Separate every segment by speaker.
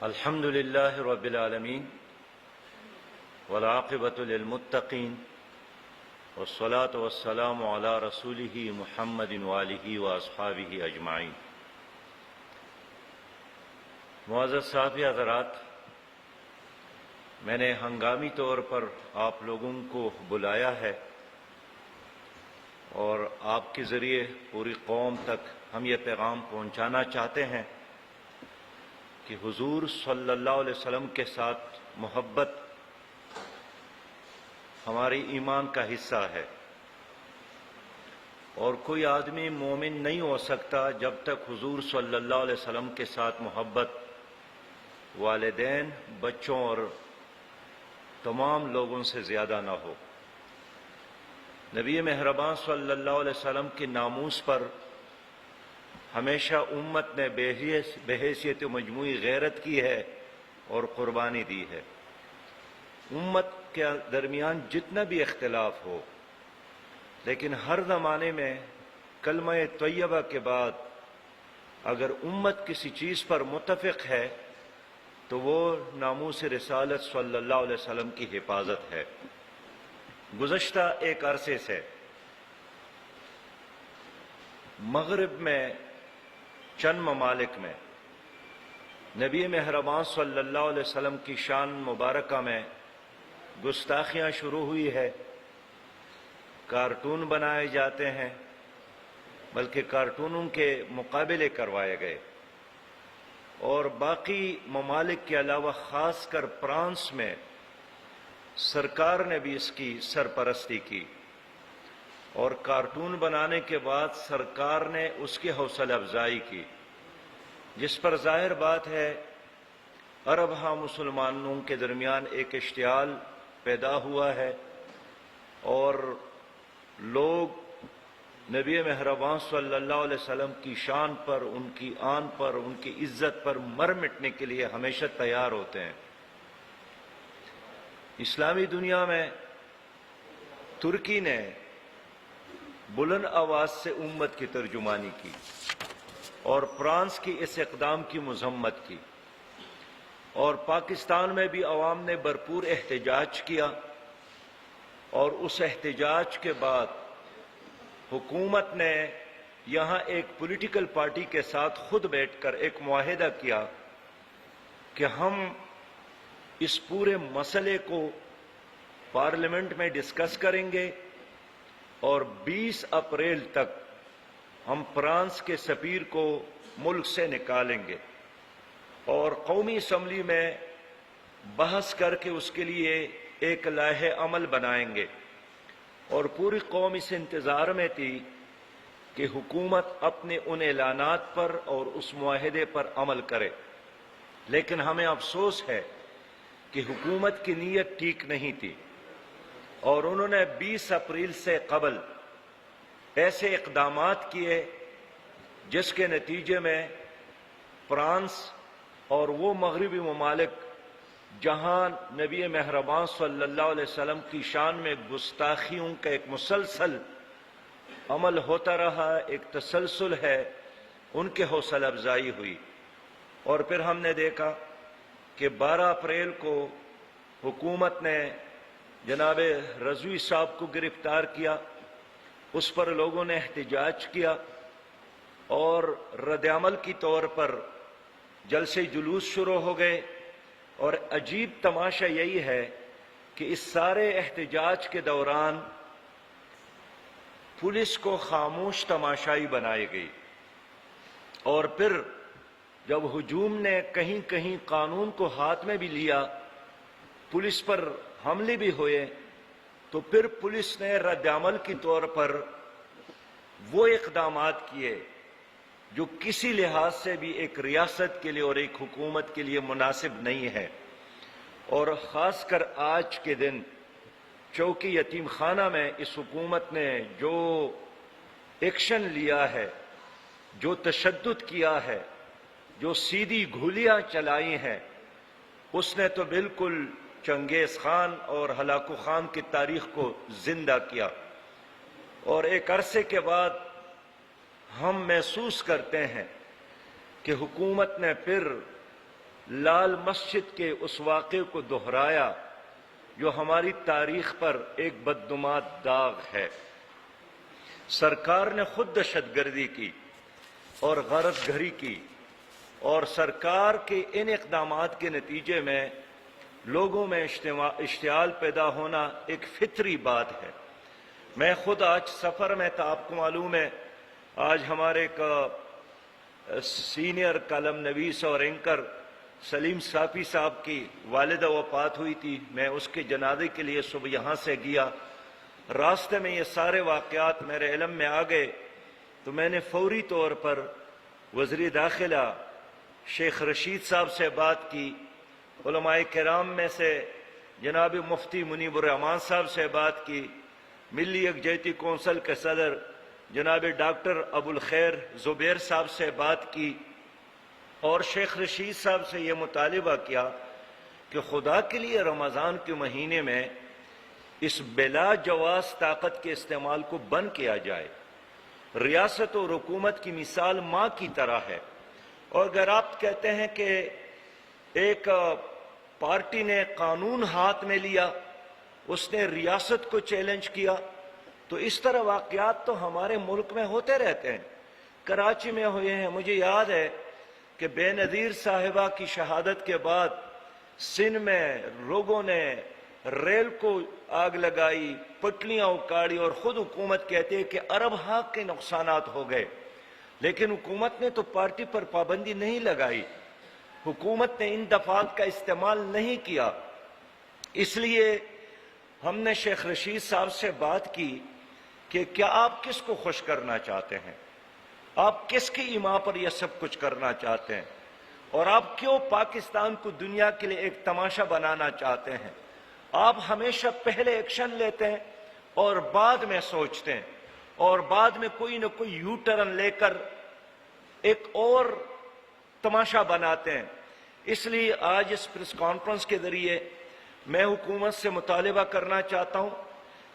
Speaker 1: الحمد لله رب العالمين والعاقبة للمتقين والصلاة والسلام على رسوله محمد وآله وأصحابه أجمعين۔ معزز صحابی حضرات، میں نے ہنگامی طور پر آپ لوگوں کو بلایا ہے اور آپ کے ذریعے پوری قوم تک ہم یہ پیغام پہنچانا چاہتے ہیں کہ حضور صلی اللہ علیہ وسلم کے ساتھ محبت ہماری ایمان کا حصہ ہے، اور کوئی آدمی مومن نہیں ہو سکتا جب تک حضور صلی اللہ علیہ وسلم کے ساتھ محبت والدین، بچوں اور تمام لوگوں سے زیادہ نہ ہو۔ نبی مہربان صلی اللہ علیہ وسلم کی ناموس پر ہمیشہ امت نے بحیثیت مجموعی غیرت کی ہے اور قربانی دی ہے۔ امت کے درمیان جتنا بھی اختلاف ہو، لیکن ہر زمانے میں کلمہ طیبہ کے بعد اگر امت کسی چیز پر متفق ہے تو وہ ناموس رسالت صلی اللہ علیہ وسلم کی حفاظت ہے۔ گزشتہ ایک عرصے سے مغرب میں چند ممالک میں نبی مہربان صلی اللہ علیہ وسلم کی شان مبارکہ میں گستاخیاں شروع ہوئی ہے۔ کارٹون بنائے جاتے ہیں، بلکہ کارٹونوں کے مقابلے کروائے گئے، اور باقی ممالک کے علاوہ خاص کر فرانس میں سرکار نے بھی اس کی سرپرستی کی، اور کارٹون بنانے کے بعد سرکار نے اس کی حوصلہ افزائی کی، جس پر ظاہر بات ہے عرب ہاں مسلمانوں کے درمیان ایک اشتعال پیدا ہوا ہے، اور لوگ نبی مہربان صلی اللہ علیہ وسلم کی شان پر، ان کی آن پر، ان کی عزت پر مر مٹنے کے لیے ہمیشہ تیار ہوتے ہیں۔ اسلامی دنیا میں ترکی نے بلند آواز سے امت کی ترجمانی کی اور فرانس کی اس اقدام کی مذمت کی، اور پاکستان میں بھی عوام نے بھرپور احتجاج کیا، اور اس احتجاج کے بعد حکومت نے یہاں ایک پولیٹیکل پارٹی کے ساتھ خود بیٹھ کر ایک معاہدہ کیا کہ ہم اس پورے مسئلے کو پارلیمنٹ میں ڈسکس کریں گے، اور 20 اپریل تک ہم فرانس کے سفیر کو ملک سے نکالیں گے، اور قومی اسمبلی میں بحث کر کے اس کے لیے ایک لائحہ عمل بنائیں گے۔ اور پوری قوم اس انتظار میں تھی کہ حکومت اپنے ان اعلانات پر اور اس معاہدے پر عمل کرے، لیکن ہمیں افسوس ہے کہ حکومت کی نیت ٹھیک نہیں تھی، اور انہوں نے 20 اپریل سے قبل ایسے اقدامات کیے جس کے نتیجے میں فرانس اور وہ مغربی ممالک جہاں نبی مہربان صلی اللہ علیہ وسلم کی شان میں گستاخیوں کا ایک مسلسل عمل ہوتا رہا، ایک تسلسل ہے، ان کے حوصلہ افزائی ہوئی۔ اور پھر ہم نے دیکھا کہ 12 اپریل کو حکومت نے جناب رضوی صاحب کو گرفتار کیا، اس پر لوگوں نے احتجاج کیا، اور رد عمل کی طور پر جلسے جلوس شروع ہو گئے۔ اور عجیب تماشا یہی ہے کہ اس سارے احتجاج کے دوران پولیس کو خاموش تماشائی بنائی گئی، اور پھر جب ہجوم نے کہیں کہیں قانون کو ہاتھ میں بھی لیا، پولیس پر حملے بھی ہوئے، تو پھر پولیس نے رد عمل کی طور پر وہ اقدامات کیے جو کسی لحاظ سے بھی ایک ریاست کے لیے اور ایک حکومت کے لیے مناسب نہیں ہے۔ اور خاص کر آج کے دن چوکی یتیم خانہ میں اس حکومت نے جو ایکشن لیا ہے، جو تشدد کیا ہے، جو سیدھی گولیاں چلائی ہیں، اس نے تو بالکل چنگیز خان اور ہلاکو خان کی تاریخ کو زندہ کیا۔ اور ایک عرصے کے بعد ہم محسوس کرتے ہیں کہ حکومت نے پھر لال مسجد کے اس واقعے کو دہرایا جو ہماری تاریخ پر ایک بدنما داغ ہے۔ سرکار نے خود دہشت گردی کی اور غارت گھری کی، اور سرکار کے ان اقدامات کے نتیجے میں لوگوں میں اشتعال پیدا ہونا ایک فطری بات ہے۔ میں خود آج سفر میں تھا، آپ کو معلوم ہے آج ہمارے ایک سینئر کالم نویس اور اینکر سلیم صافی صاحب کی والدہ وفات ہوئی تھی۔ میں اس کے جنازے کے لیے صبح یہاں سے گیا، راستے میں یہ سارے واقعات میرے علم میں آ گئے تو میں نے فوری طور پر وزیر داخلہ شیخ رشید صاحب سے بات کی، علماء کرام میں سے جناب مفتی منیب الرحمان صاحب سے بات کی، ملی یکجہتی کونسل کے صدر جناب ڈاکٹر ابو الخیر زبیر صاحب سے بات کی، اور شیخ رشید صاحب سے یہ مطالبہ کیا کہ خدا کے لیے رمضان کے مہینے میں اس بلا جواز طاقت کے استعمال کو بند کیا جائے۔ ریاست اور حکومت کی مثال ماں کی طرح ہے، اور اگر آپ کہتے ہیں کہ ایک پارٹی نے قانون ہاتھ میں لیا، اس نے ریاست کو چیلنج کیا، تو اس طرح واقعات تو ہمارے ملک میں ہوتے رہتے ہیں۔ کراچی میں ہوئے ہیں، مجھے یاد ہے کہ بے نظیر صاحبہ کی شہادت کے بعد سندھ میں لوگوں نے ریل کو آگ لگائی، پٹلیاں اکاڑی، اور خود حکومت کہتے ہے کہ ارب ہاں کے نقصانات ہو گئے، لیکن حکومت نے تو پارٹی پر پابندی نہیں لگائی، حکومت نے ان دفعات کا استعمال نہیں کیا۔ اس لیے ہم نے شیخ رشید صاحب سے بات کی کہ کیا آپ کس کو خوش کرنا چاہتے ہیں، آپ کس کی ایما پر یہ سب کچھ کرنا چاہتے ہیں، اور آپ کیوں پاکستان کو دنیا کے لیے ایک تماشا بنانا چاہتے ہیں؟ آپ ہمیشہ پہلے ایکشن لیتے ہیں اور بعد میں سوچتے ہیں، اور بعد میں کوئی نہ کوئی یو ٹرن لے کر ایک اور تماشا بناتے ہیں۔ اس لیے آج اس پریس کانفرنس کے ذریعے میں حکومت سے مطالبہ کرنا چاہتا ہوں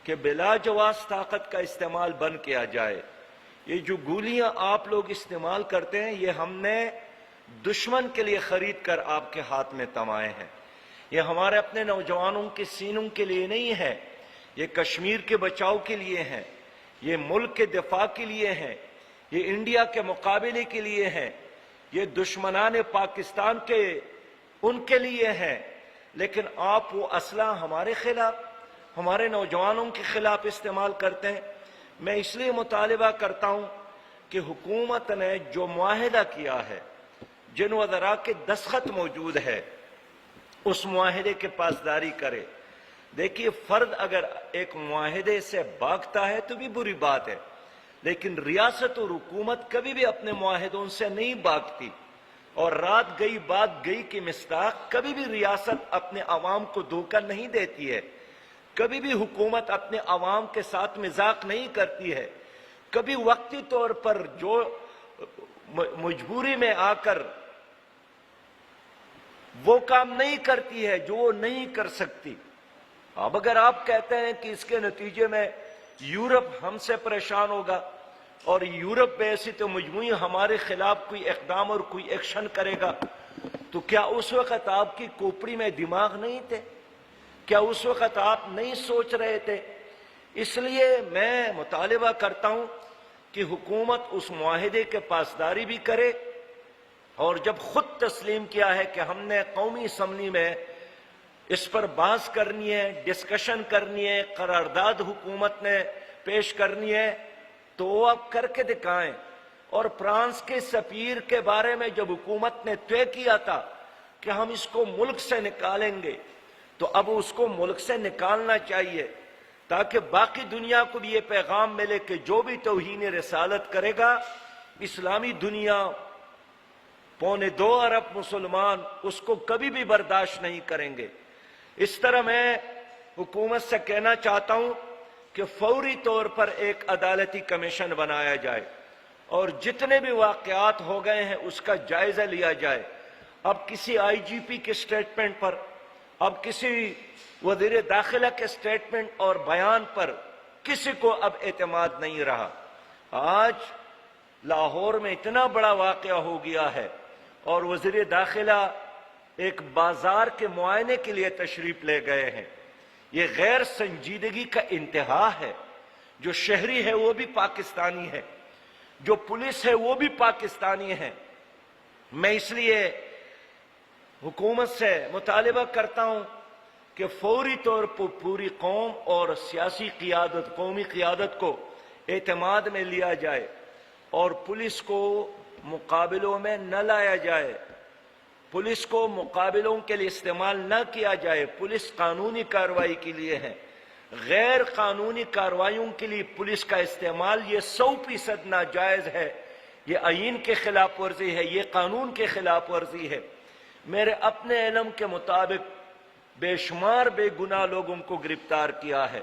Speaker 1: کہ بلا جواز طاقت کا استعمال بند کیا جائے۔ یہ جو گولیاں آپ لوگ استعمال کرتے ہیں، یہ ہم نے دشمن کے لیے خرید کر آپ کے ہاتھ میں تمائے ہیں، یہ ہمارے اپنے نوجوانوں کے سینوں کے لیے نہیں ہے، یہ کشمیر کے بچاؤ کے لیے ہیں، یہ ملک کے دفاع کے لیے ہیں، یہ انڈیا کے مقابلے کے لیے ہیں، یہ دشمنان پاکستان کے ان کے لیے ہیں، لیکن آپ وہ اسلحہ ہمارے خلاف، ہمارے نوجوانوں کے خلاف استعمال کرتے ہیں۔ میں اس لیے مطالبہ کرتا ہوں کہ حکومت نے جو معاہدہ کیا ہے، جن وزراء کے دستخط موجود ہے، اس معاہدے کے پاسداری کرے۔ دیکھیے، فرد اگر ایک معاہدے سے بھاگتا ہے تو بھی بری بات ہے، لیکن ریاست اور حکومت کبھی بھی اپنے معاہدوں سے نہیں بھاگتی، اور رات گئی بات گئی کی مصداق کبھی بھی ریاست اپنے عوام کو دھوکہ نہیں دیتی ہے، کبھی بھی حکومت اپنے عوام کے ساتھ مذاق نہیں کرتی ہے، کبھی وقتی طور پر جو مجبوری میں آ کر وہ کام نہیں کرتی ہے جو وہ نہیں کر سکتی۔ اب اگر آپ کہتے ہیں کہ اس کے نتیجے میں یورپ ہم سے پریشان ہوگا، اور یورپ میں ایسی تو مجموعی ہمارے خلاف کوئی اقدام اور کوئی ایکشن کرے گا، تو کیا اس وقت آپ کی کھوپڑی میں دماغ نہیں تھے؟ کیا اس وقت آپ نہیں سوچ رہے تھے؟ اس لیے میں مطالبہ کرتا ہوں کہ حکومت اس معاہدے کے پاسداری بھی کرے، اور جب خود تسلیم کیا ہے کہ ہم نے قومی اسمبلی میں اس پر بحث کرنی ہے، ڈسکشن کرنی ہے، قرارداد حکومت نے پیش کرنی ہے، تو وہ اب کر کے دکھائیں۔ اور فرانس کے سفیر کے بارے میں جب حکومت نے طے کیا تھا کہ ہم اس کو ملک سے نکالیں گے، تو اب اس کو ملک سے نکالنا چاہیے، تاکہ باقی دنیا کو بھی یہ پیغام ملے کہ جو بھی توہین رسالت کرے گا، اسلامی دنیا 2.25 ارب مسلمان اس کو کبھی بھی برداشت نہیں کریں گے۔ اس طرح میں حکومت سے کہنا چاہتا ہوں کہ فوری طور پر ایک عدالتی کمیشن بنایا جائے، اور جتنے بھی واقعات ہو گئے ہیں اس کا جائزہ لیا جائے۔ اب کسی آئی جی پی کے سٹیٹمنٹ پر، اب کسی وزیر داخلہ کے سٹیٹمنٹ اور بیان پر کسی کو اب اعتماد نہیں رہا۔ آج لاہور میں اتنا بڑا واقعہ ہو گیا ہے، اور وزیر داخلہ ایک بازار کے معائنے کے لیے تشریف لے گئے ہیں۔ یہ غیر سنجیدگی کا انتہا ہے۔ جو شہری ہے وہ بھی پاکستانی ہے، جو پولیس ہے وہ بھی پاکستانی ہے۔ میں اس لیے حکومت سے مطالبہ کرتا ہوں کہ فوری طور پر پوری قوم اور سیاسی قیادت، قومی قیادت کو اعتماد میں لیا جائے اور پولیس کو مقابلوں میں نہ لایا جائے، پولیس کو مقابلوں کے لیے استعمال نہ کیا جائے۔ پولیس قانونی کارروائی کے لیے ہے، غیر قانونی کارروائیوں کے لیے پولیس کا استعمال یہ 100% ناجائز ہے۔ یہ آئین کے خلاف ورزی ہے، یہ قانون کے خلاف ورزی ہے۔ میرے اپنے علم کے مطابق بے شمار بے گناہ لوگوں کو گرفتار کیا ہے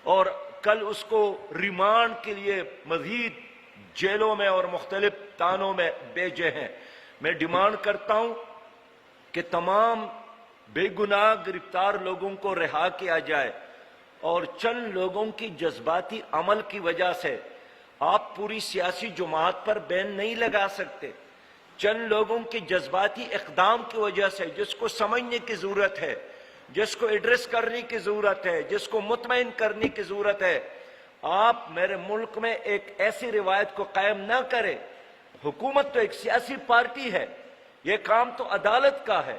Speaker 1: اور کل اس کو ریمانڈ کے لیے مزید جیلوں میں اور مختلف تھانوں میں بھیجے ہیں۔ میں ڈیمانڈ کرتا ہوں کہ تمام بے گناہ گرفتار لوگوں کو رہا کیا جائے اور چند لوگوں کی جذباتی عمل کی وجہ سے آپ پوری سیاسی جماعت پر بین نہیں لگا سکتے۔ چند لوگوں کی جذباتی اقدام کی وجہ سے، جس کو سمجھنے کی ضرورت ہے، جس کو ایڈریس کرنے کی ضرورت ہے، جس کو مطمئن کرنے کی ضرورت ہے، آپ میرے ملک میں ایک ایسی روایت کو قائم نہ کریں۔ حکومت تو ایک سیاسی پارٹی ہے، یہ کام تو عدالت کا ہے،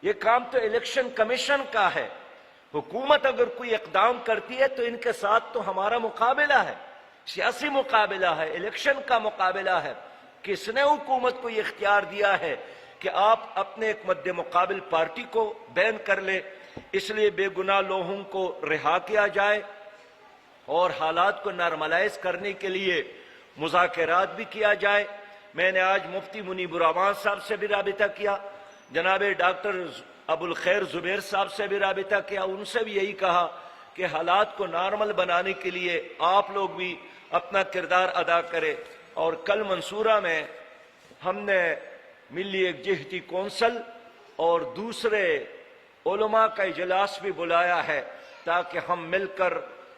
Speaker 1: یہ کام تو الیکشن کمیشن کا ہے۔ حکومت اگر کوئی اقدام کرتی ہے تو ان کے ساتھ تو ہمارا مقابلہ ہے، سیاسی مقابلہ ہے، الیکشن کا مقابلہ ہے۔ کس نے حکومت کو یہ اختیار دیا ہے کہ آپ اپنے ایک مد مقابل پارٹی کو بین کر لے؟ اس لیے بے گناہ لوگوں کو رہا کیا جائے اور حالات کو نارملائز کرنے کے لیے مذاکرات بھی کیا جائے۔ میں نے آج مفتی منیب الرحمان صاحب سے بھی رابطہ کیا، جناب ڈاکٹر ابو الخیر زبیر صاحب سے بھی رابطہ کیا، ان سے بھی یہی کہا کہ حالات کو نارمل بنانے کے لیے آپ لوگ بھی اپنا کردار ادا کریں۔ اور کل منصورہ میں ہم نے ملی یکجہتی کونسل اور دوسرے علماء کا اجلاس بھی بلایا ہے تاکہ ہم مل کر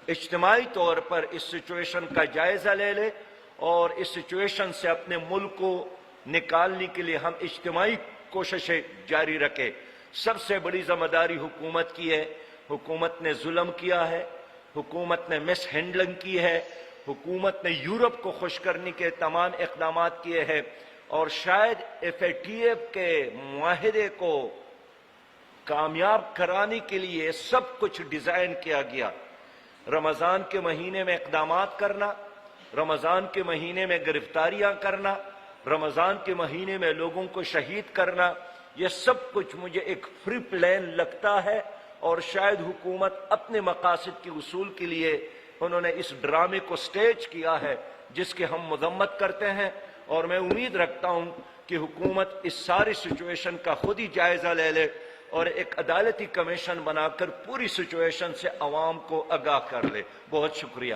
Speaker 1: اجتماعی طور پر اس سچویشن کا جائزہ لے لیں اور اس سچویشن سے اپنے ملک کو نکالنے کے لیے ہم اجتماعی کوششیں جاری رکھیں۔ سب سے بڑی ذمہ داری حکومت کی ہے۔ حکومت نے ظلم کیا ہے، حکومت نے مس ہینڈلنگ کی ہے، حکومت نے یورپ کو خوش کرنے کے تمام اقدامات کیے ہیں اور شاید FATF کے معاہدے کو کامیاب کرانے کے لیے سب کچھ ڈیزائن کیا گیا۔ رمضان کے مہینے میں اقدامات کرنا، رمضان کے مہینے میں گرفتاریاں کرنا، رمضان کے مہینے میں لوگوں کو شہید کرنا، یہ سب کچھ مجھے ایک فری پلان لگتا ہے اور شاید حکومت اپنے مقاصد کے حصول کے لیے انہوں نے اس ڈرامے کو سٹیج کیا ہے جس کی ہم مذمت کرتے ہیں۔ اور میں امید رکھتا ہوں کہ حکومت اس ساری سچویشن کا خود ہی جائزہ لے لے اور ایک عدالتی کمیشن بنا کر پوری سچویشن سے عوام کو آگاہ کر لے۔ بہت شکریہ۔